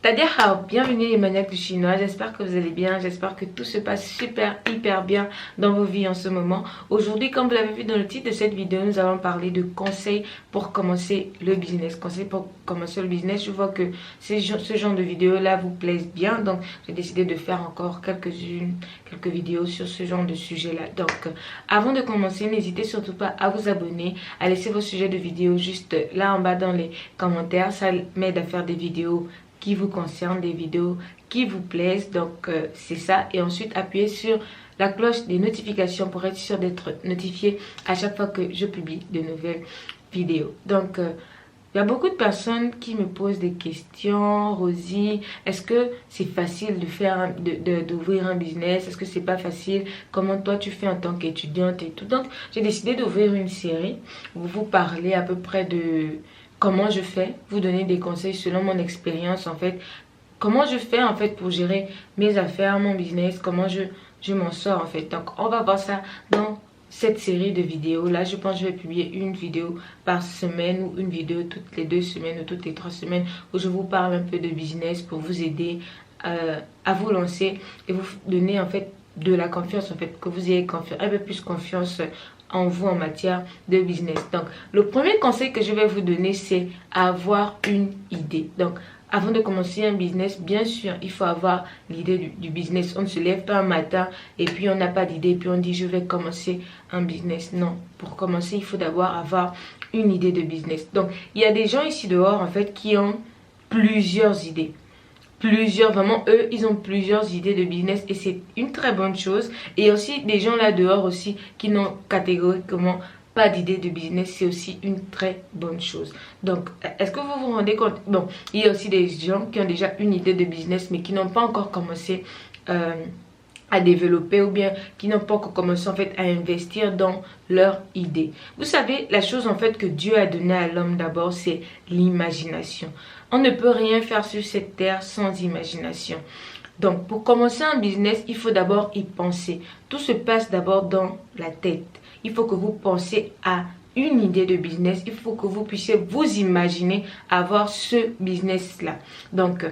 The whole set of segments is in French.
Tadia, bienvenue les maniaques du chinois, j'espère que vous allez bien, j'espère que tout se passe hyper bien dans vos vies en ce moment. Aujourd'hui, comme vous l'avez vu dans le titre de cette vidéo, nous allons parler de conseils pour commencer le business. Conseils pour commencer le business, je vois que ce genre de vidéos là vous plaisent bien, donc j'ai décidé de faire encore quelques vidéos sur ce genre de sujet là. Donc avant de commencer, n'hésitez surtout pas à vous abonner, à laisser vos sujets de vidéos juste là en bas dans les commentaires, ça m'aide à faire des vidéos qui vous concerne, des vidéos qui vous plaisent, donc c'est ça. Et ensuite appuyez sur la cloche des notifications pour être sûr d'être notifié à chaque fois que je publie de nouvelles vidéos. Donc il y a beaucoup de personnes qui me posent des questions. Rosie, est-ce que c'est facile de faire d'ouvrir un business? Est-ce que c'est pas facile? Comment toi tu fais en tant qu'étudiante et tout? Donc j'ai décidé d'ouvrir une série où vous parlez à peu près de comment je fais, vous donner des conseils selon mon expérience en fait. Comment je fais en fait pour gérer mes affaires, mon business, comment je m'en sors en fait. Donc on va voir ça dans cette série de vidéos. Là je pense que je vais publier une vidéo par semaine ou une vidéo toutes les 2 semaines ou toutes les 3 semaines où je vous parle un peu de business pour vous aider à vous lancer et vous donner en fait de la confiance en fait, que vous ayez confiance, un peu plus confiance en vous en matière de business. Donc le premier conseil que je vais vous donner, c'est avoir une idée. Donc avant de commencer un business, bien sûr il faut avoir l'idée du business. On ne se lève pas un matin et puis on n'a pas d'idée et puis on dit je vais commencer un business. Non, pour commencer il faut d'abord avoir une idée de business. Donc il y a des gens ici dehors en fait qui ont plusieurs idées. Vraiment eux ils ont plusieurs idées de business et c'est une très bonne chose. Et aussi des gens là dehors aussi qui n'ont catégoriquement pas d'idée de business, c'est aussi une très bonne chose. Donc est-ce que vous vous rendez compte? Bon, il y a aussi des gens qui ont déjà une idée de business mais qui n'ont pas encore commencé à développer ou bien qui n'ont pas encore commencé en fait à investir dans leur idée. Vous savez, la chose en fait que Dieu a donnée à l'homme d'abord, c'est l'imagination. On ne peut rien faire sur cette terre sans imagination. Donc pour commencer un business, il faut d'abord y penser. Tout se passe d'abord dans la tête. Il faut que vous pensiez à une idée de business, il faut que vous puissiez vous imaginer avoir ce business là. Donc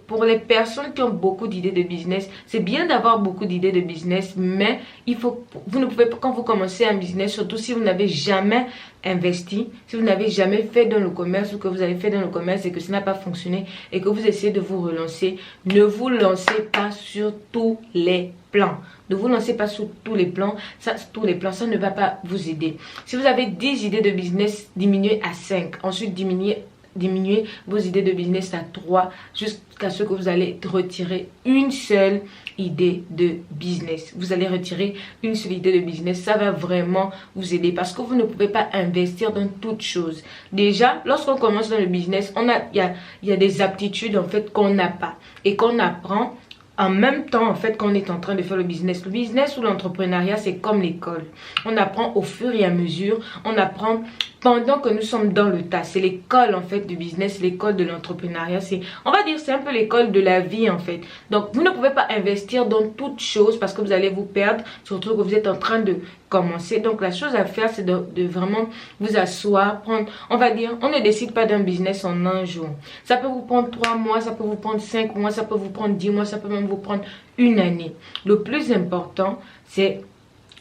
pour les personnes qui ont beaucoup d'idées de business, c'est bien d'avoir beaucoup d'idées de business, mais vous ne pouvez pas, quand vous commencez un business, surtout si vous n'avez jamais investi, si vous n'avez jamais fait dans le commerce ou que vous avez fait dans le commerce et que ça n'a pas fonctionné et que vous essayez de vous relancer, ne vous lancez pas sur tous les plans. Ne vous lancez pas sur tous les plans. Ça ne va pas vous aider. Si vous avez 10 idées de business, diminuez à 5. Ensuite, diminuez vos idées de business à 3 jusqu'à ce que vous allez retirer une seule idée de business. Vous allez retirer une seule idée de business. Ça va vraiment vous aider parce que vous ne pouvez pas investir dans toutes choses. Déjà, lorsqu'on commence dans le business, il y a des aptitudes en fait qu'on n'a pas et qu'on apprend en même temps en fait qu'on est en train de faire le business. Le business ou l'entrepreneuriat, c'est comme l'école. On apprend au fur et à mesure. On apprend pendant que nous sommes dans le tas. C'est l'école en fait du business, l'école de l'entrepreneuriat. On va dire c'est un peu l'école de la vie en fait. Donc vous ne pouvez pas investir dans toutes choses parce que vous allez vous perdre, surtout que vous êtes en train de commencer. Donc la chose à faire, c'est de vraiment vous asseoir, prendre, on va dire, on ne décide pas d'un business en un jour. Ça peut vous prendre 3 mois, ça peut vous prendre 5 mois, ça peut vous prendre 10 mois, ça peut même vous prendre une année. Le plus important, c'est,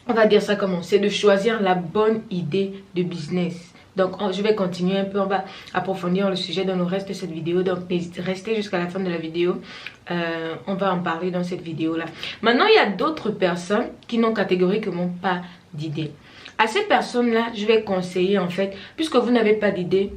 on va dire ça comment, c'est de choisir la bonne idée de business. Donc je vais continuer un peu, on va approfondir le sujet dans le reste de cette vidéo. Donc restez jusqu'à la fin de la vidéo, on va en parler dans cette vidéo là. Maintenant il y a d'autres personnes qui n'ont catégoriquement pas d'idée. À ces personnes là, je vais conseiller en fait, puisque vous n'avez pas d'idée,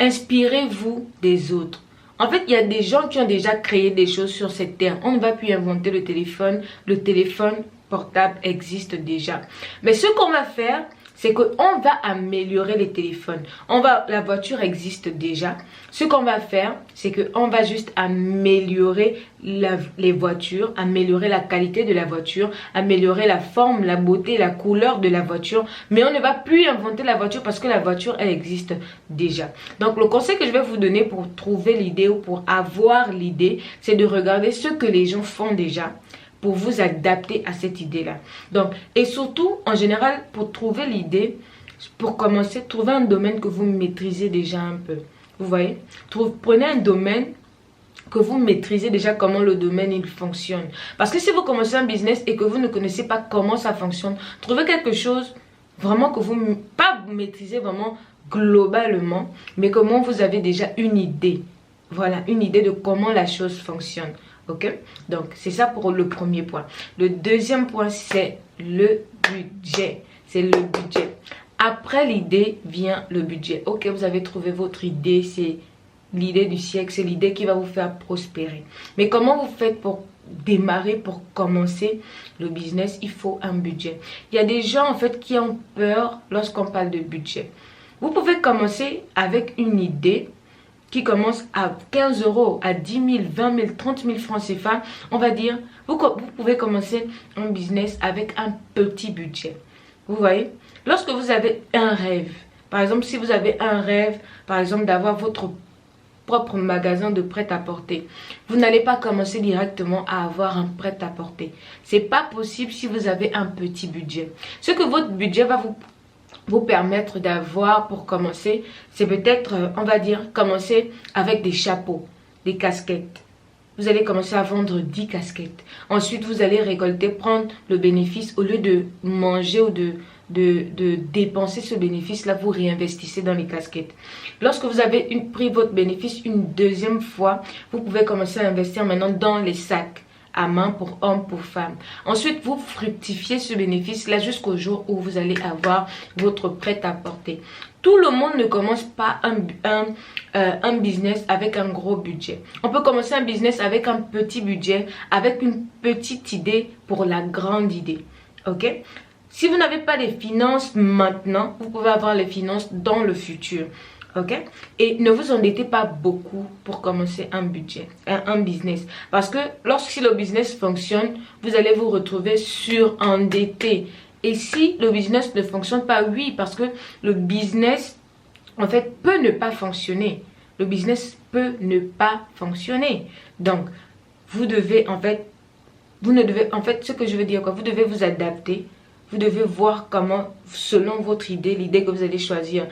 inspirez-vous des autres. En fait, il y a des gens qui ont déjà créé des choses sur cette terre. On ne va plus inventer le téléphone. Le téléphone portable existe déjà. Mais ce qu'on va faire, c'est qu'on va améliorer les téléphones. La voiture existe déjà. Ce qu'on va faire, c'est qu'on va juste améliorer les voitures, améliorer la qualité de la voiture, améliorer la forme, la beauté, la couleur de la voiture. Mais on ne va plus inventer la voiture parce que la voiture, elle existe déjà. Donc, le conseil que je vais vous donner pour trouver l'idée ou pour avoir l'idée, c'est de regarder ce que les gens font déjà, pour vous adapter à cette idée-là. Donc, et surtout, en général, pour trouver l'idée, pour commencer, trouvez un domaine que vous maîtrisez déjà un peu. Vous voyez? Prenez un domaine que vous maîtrisez déjà comment le domaine il fonctionne. Parce que si vous commencez un business et que vous ne connaissez pas comment ça fonctionne, trouvez quelque chose vraiment que vous pas maîtrisez vraiment globalement, mais comment vous avez déjà une idée. Voilà, une idée de comment la chose fonctionne. Ok? Donc, c'est ça pour le premier point. Le deuxième point, c'est le budget. C'est le budget. Après l'idée vient le budget. Ok, vous avez trouvé votre idée, c'est l'idée du siècle, c'est l'idée qui va vous faire prospérer. Mais comment vous faites pour démarrer, pour commencer le business? Il faut un budget. Il y a des gens en fait qui ont peur lorsqu'on parle de budget. Vous pouvez commencer avec une idée qui commence à 15 euros, à 10 000, 20 000, 30 000 francs CFA. On va dire, vous pouvez commencer un business avec un petit budget. Vous voyez? Lorsque vous avez un rêve, par exemple, si vous avez un rêve, par exemple, d'avoir votre propre magasin de prêt-à-porter, vous n'allez pas commencer directement à avoir un prêt-à-porter. C'est pas possible si vous avez un petit budget. Ce que votre budget va vous permettre d'avoir pour commencer, c'est peut-être, on va dire, commencer avec des chapeaux, des casquettes. Vous allez commencer à vendre 10 casquettes. Ensuite, vous allez récolter, prendre le bénéfice. Au lieu de manger ou de dépenser ce bénéfice-là, vous réinvestissez dans les casquettes. Lorsque vous avez pris votre bénéfice une deuxième fois, vous pouvez commencer à investir maintenant dans les sacs à main pour hommes, pour femmes. Ensuite, vous fructifiez ce bénéfice-là jusqu'au jour où vous allez avoir votre prêt-à-porter. Tout le monde ne commence pas un business avec un gros budget. On peut commencer un business avec un petit budget, avec une petite idée pour la grande idée. Ok? Si vous n'avez pas les finances maintenant, vous pouvez avoir les finances dans le futur. Ok? Et ne vous endettez pas beaucoup pour commencer un budget, un business. Parce que lorsque le business fonctionne, vous allez vous retrouver surendetté. Et si le business ne fonctionne pas, oui, parce que le business, en fait, peut ne pas fonctionner. Le business peut ne pas fonctionner. Donc, vous devez, en fait, ce que je veux dire, quoi, vous devez vous adapter. Vous devez voir comment, selon votre idée, l'idée que vous allez choisir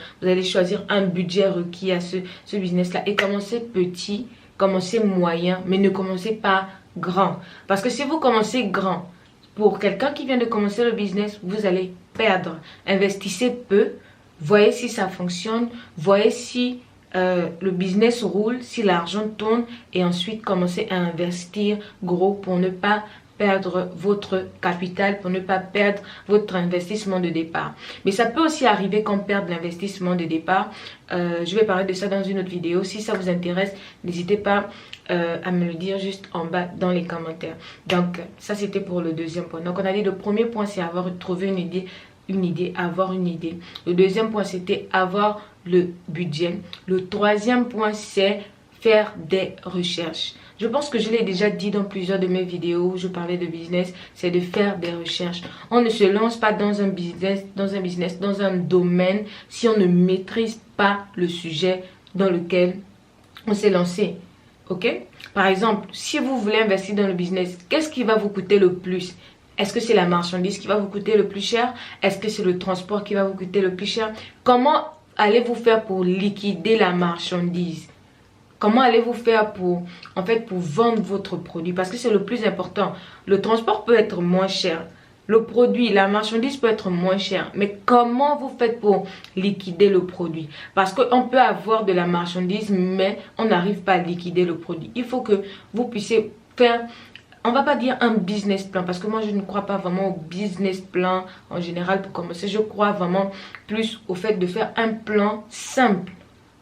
un budget requis à ce business-là. Et commencez petit, commencez moyen, mais ne commencez pas grand. Parce que si vous commencez grand, pour quelqu'un qui vient de commencer le business, vous allez perdre. Investissez peu, voyez si ça fonctionne, voyez si le business roule, si l'argent tourne, et ensuite commencez à investir gros pour ne pas perdre votre capital, pour ne pas perdre votre investissement de départ. Mais ça peut aussi arriver qu'on perde l'investissement de départ. Je vais parler de ça dans une autre vidéo. Si ça vous intéresse, n'hésitez pas à me le dire juste en bas dans les commentaires. Donc, ça c'était pour le deuxième point. Donc, on a dit le premier point, c'est avoir trouvé une idée, avoir une idée. Le deuxième point, c'était avoir le budget. Le troisième point, c'est faire des recherches. Je pense que je l'ai déjà dit dans plusieurs de mes vidéos où je parlais de business, c'est de faire des recherches. On ne se lance pas dans un business, dans un domaine si on ne maîtrise pas le sujet dans lequel on s'est lancé. Ok? Par exemple, si vous voulez investir dans le business, qu'est-ce qui va vous coûter le plus? Est-ce que c'est la marchandise qui va vous coûter le plus cher? Est-ce que c'est le transport qui va vous coûter le plus cher? Comment allez-vous faire pour liquider la marchandise? Comment allez-vous faire pour vendre votre produit? Parce que c'est le plus important. Le transport peut être moins cher. Le produit, la marchandise peut être moins cher. Mais comment vous faites pour liquider le produit? Parce qu'on peut avoir de la marchandise, mais on n'arrive pas à liquider le produit. Il faut que vous puissiez faire, on va pas dire un business plan. Parce que moi, je ne crois pas vraiment au business plan en général pour commencer. Je crois vraiment plus au fait de faire un plan simple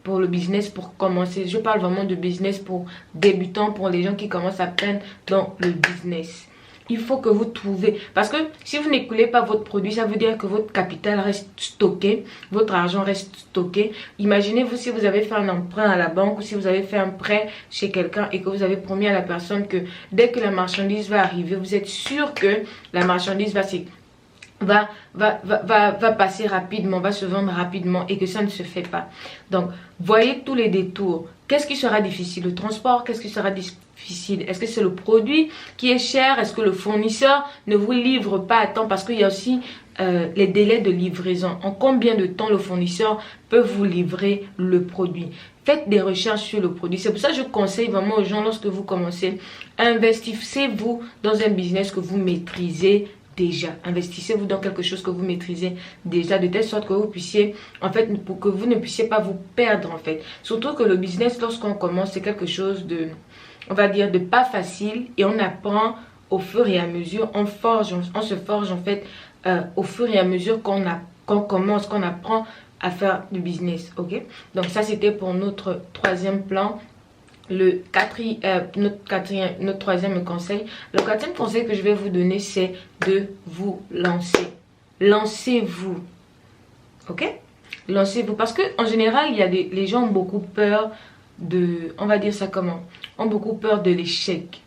pour le business, pour commencer. Je parle vraiment de business pour débutants, pour les gens qui commencent à peine dans le business. Il faut que vous trouvez, parce que si vous n'écoulez pas votre produit, ça veut dire que votre capital reste stocké, votre argent reste stocké. Imaginez-vous si vous avez fait un emprunt à la banque ou si vous avez fait un prêt chez quelqu'un et que vous avez promis à la personne que dès que la marchandise va arriver, vous êtes sûr que la marchandise va passer rapidement, va se vendre rapidement et que ça ne se fait pas. Donc, voyez tous les détours. Qu'est-ce qui sera difficile? Le transport, qu'est-ce qui sera difficile? Est-ce que c'est le produit qui est cher? Est-ce que le fournisseur ne vous livre pas à temps? Parce qu'il y a aussi les délais de livraison. En combien de temps le fournisseur peut vous livrer le produit? faites des recherches sur le produit. C'est pour ça que je conseille vraiment aux gens, lorsque vous commencez, investissez-vous dans un business que vous maîtrisez déjà. Investissez-vous dans quelque chose que vous maîtrisez déjà, de telle sorte que vous puissiez, en fait, pour que vous ne puissiez pas vous perdre, en fait. Surtout que le business, lorsqu'on commence, c'est quelque chose de, on va dire, de pas facile, et on apprend au fur et à mesure, on se forge, en fait, au fur et à mesure qu'on commence, qu'on apprend à faire du business, ok? Donc ça, c'était pour notre troisième plan. Notre troisième conseil. Le quatrième conseil que je vais vous donner, c'est de vous lancer. Lancez-vous. Ok? Lancez-vous. Parce que en général, les gens ont beaucoup peur de... On va dire ça comment? Ont beaucoup peur de l'échec.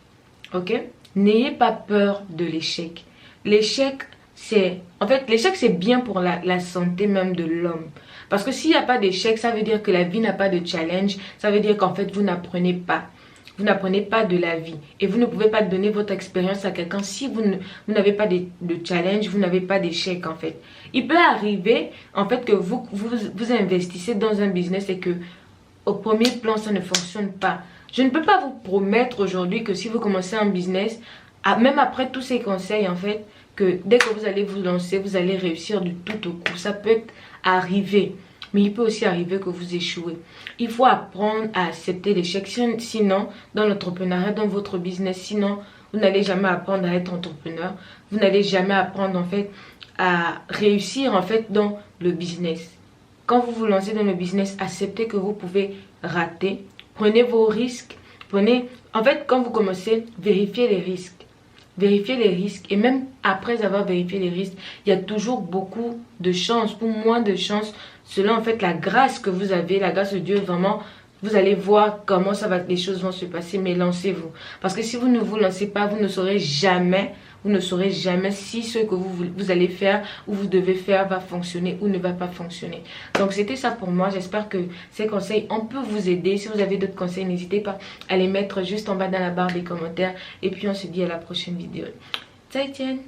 Ok? N'ayez pas peur de l'échec. L'échec, c'est... En fait, l'échec, c'est bien pour la santé même de l'homme. Parce que s'il n'y a pas d'échec, ça veut dire que la vie n'a pas de challenge. Ça veut dire qu'en fait, vous n'apprenez pas. Vous n'apprenez pas de la vie. Et vous ne pouvez pas donner votre expérience à quelqu'un si vous n'avez pas de challenge, vous n'avez pas d'échec en fait. Il peut arriver en fait que vous investissez dans un business et que au premier plan, ça ne fonctionne pas. Je ne peux pas vous promettre aujourd'hui que si vous commencez un business, même après tous ces conseils en fait, que dès que vous allez vous lancer, vous allez réussir du tout au coup. Ça peut arriver, mais il peut aussi arriver que vous échouez. Il faut apprendre à accepter l'échec. Sinon, dans l'entrepreneuriat, dans votre business, sinon, vous n'allez jamais apprendre à être entrepreneur. Vous n'allez jamais apprendre en fait à réussir en fait dans le business. Quand vous vous lancez dans le business, acceptez que vous pouvez rater. Prenez vos risques. En fait, quand vous commencez, vérifiez les risques. Vérifiez les risques, et même après avoir vérifié les risques, il y a toujours beaucoup de chances, ou moins de chances, selon en fait la grâce que vous avez, la grâce de Dieu. Vraiment, vous allez voir comment les choses vont se passer, mais lancez-vous. Parce que si vous ne vous lancez pas, vous ne saurez jamais si ce que vous allez faire ou vous devez faire va fonctionner ou ne va pas fonctionner. Donc c'était ça pour moi. J'espère que ces conseils ont pu vous aider. Si vous avez d'autres conseils, n'hésitez pas à les mettre juste en bas dans la barre des commentaires. Et puis on se dit à la prochaine vidéo. 再见